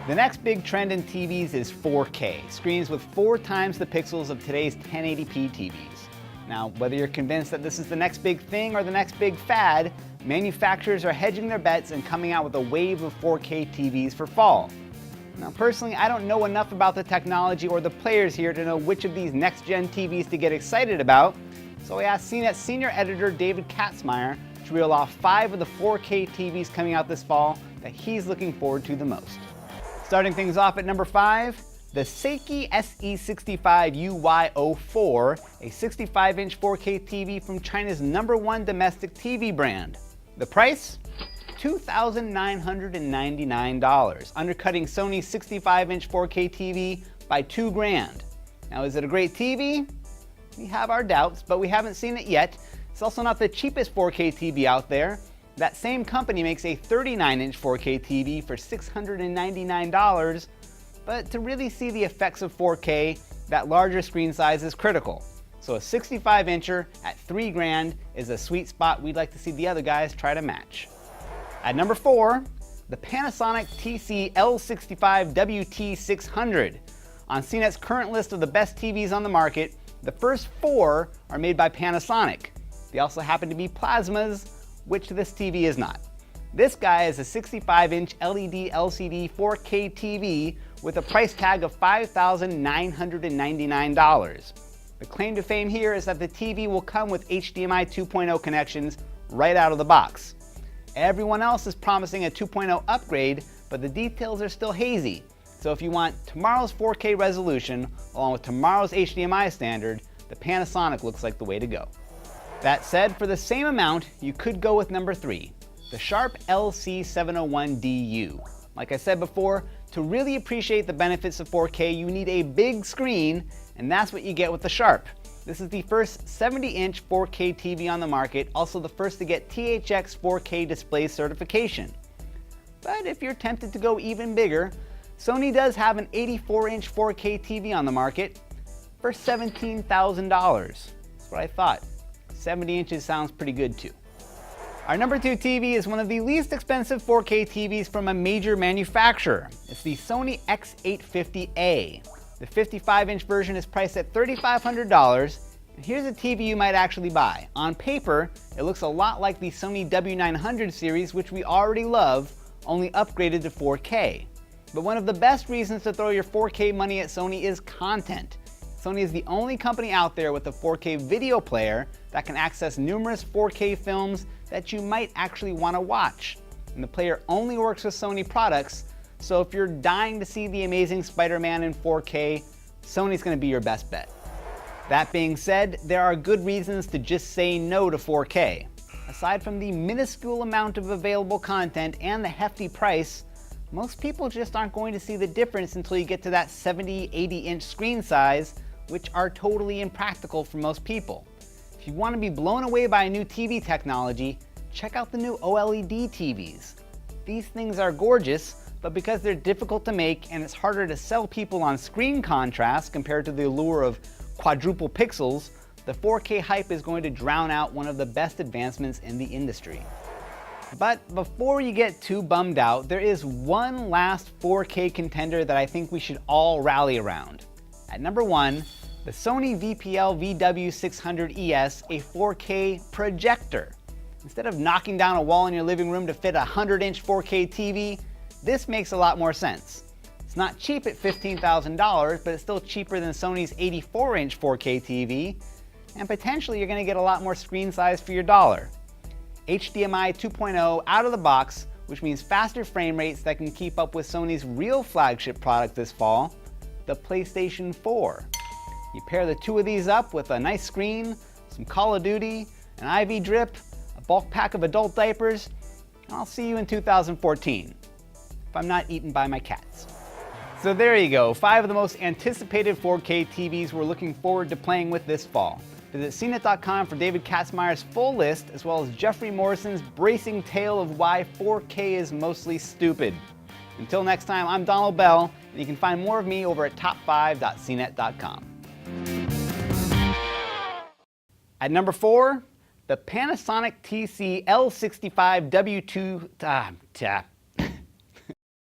The next big trend in TVs is 4K, screens with 4 times the pixels of today's 1080p TVs. Now, whether you're convinced that this is the next big thing or the next big fad, manufacturers are hedging their bets and coming out with a wave of 4K TVs for fall. Now, personally, I don't know enough about the technology or the players here to know which of these next-gen TVs to get excited about, so I asked CNET senior editor David Katzmeyer to reel off 5 of the 4K TVs coming out this fall that he's looking forward to the most. Starting things off at number 5, the Seiki SE65UY04, a 65-inch 4K TV from China's #1 domestic TV brand. The price? $2,999, undercutting Sony's 65-inch 4K TV by $2,000. Now, is it a great TV? We have our doubts, but we haven't seen it yet. It's also not the cheapest 4K TV out there. That same company makes a 39-inch 4K TV for $699, but to really see the effects of 4K, that larger screen size is critical. So a 65-incher at $3,000 is a sweet spot we'd like to see the other guys try to match. At number 4, the Panasonic TC-L65WT600. On CNET's current list of the best TVs on the market, the first 4 are made by Panasonic. They also happen to be plasmas, which this TV is not. This guy is a 65-inch LED LCD 4K TV with a price tag of $5,999. The claim to fame here is that the TV will come with HDMI 2.0 connections right out of the box. Everyone else is promising a 2.0 upgrade, but the details are still hazy. So if you want tomorrow's 4K resolution along with tomorrow's HDMI standard, the Panasonic looks like the way to go. That said, for the same amount, you could go with number 3, the Sharp LC701DU. Like I said before, to really appreciate the benefits of 4K, you need a big screen, and that's what you get with the Sharp. This is the first 70-inch 4K TV on the market, also the first to get THX 4K display certification. But if you're tempted to go even bigger, Sony does have an 84-inch 4K TV on the market for $17,000. That's what I thought. 70 inches sounds pretty good too. Our number 2 TV is one of the least expensive 4K TVs from a major manufacturer. It's the Sony X850A. The 55-inch version is priced at $3,500, and here's a TV you might actually buy. On paper, it looks a lot like the Sony W900 series, which we already love, only upgraded to 4K. But one of the best reasons to throw your 4K money at Sony is content. Sony is the only company out there with a 4K video player that can access numerous 4K films that you might actually want to watch. And the player only works with Sony products, so if you're dying to see The Amazing Spider-Man in 4K, Sony's going to be your best bet. That being said, there are good reasons to just say no to 4K. Aside from the minuscule amount of available content and the hefty price, most people just aren't going to see the difference until you get to that 70, 80-inch screen size, which are totally impractical for most people. If you want to be blown away by a new TV technology, check out the new OLED TVs. These things are gorgeous, but because they're difficult to make and it's harder to sell people on screen contrast compared to the allure of quadruple pixels, the 4K hype is going to drown out one of the best advancements in the industry. But before you get too bummed out, there is one last 4K contender that I think we should all rally around. At number 1, the Sony VPL VW600ES, a 4K projector. Instead of knocking down a wall in your living room to fit a 100-inch 4K TV, this makes a lot more sense. It's not cheap at $15,000, but it's still cheaper than Sony's 84-inch 4K TV, and potentially you're going to get a lot more screen size for your dollar. HDMI 2.0 out of the box, which means faster frame rates that can keep up with Sony's real flagship product this fall, the PlayStation 4. You pair the two of these up with a nice screen, some Call of Duty, an IV drip, a bulk pack of adult diapers, and I'll see you in 2014, if I'm not eaten by my cats. So there you go, 5 of the most anticipated 4K TVs we're looking forward to playing with this fall. Visit CNET.com for David Katzmeyer's full list, as well as Jeffrey Morrison's bracing tale of why 4K is mostly stupid. Until next time, I'm Donald Bell, and you can find more of me over at top5.cnet.com. At number 4, the Panasonic TC-L65W2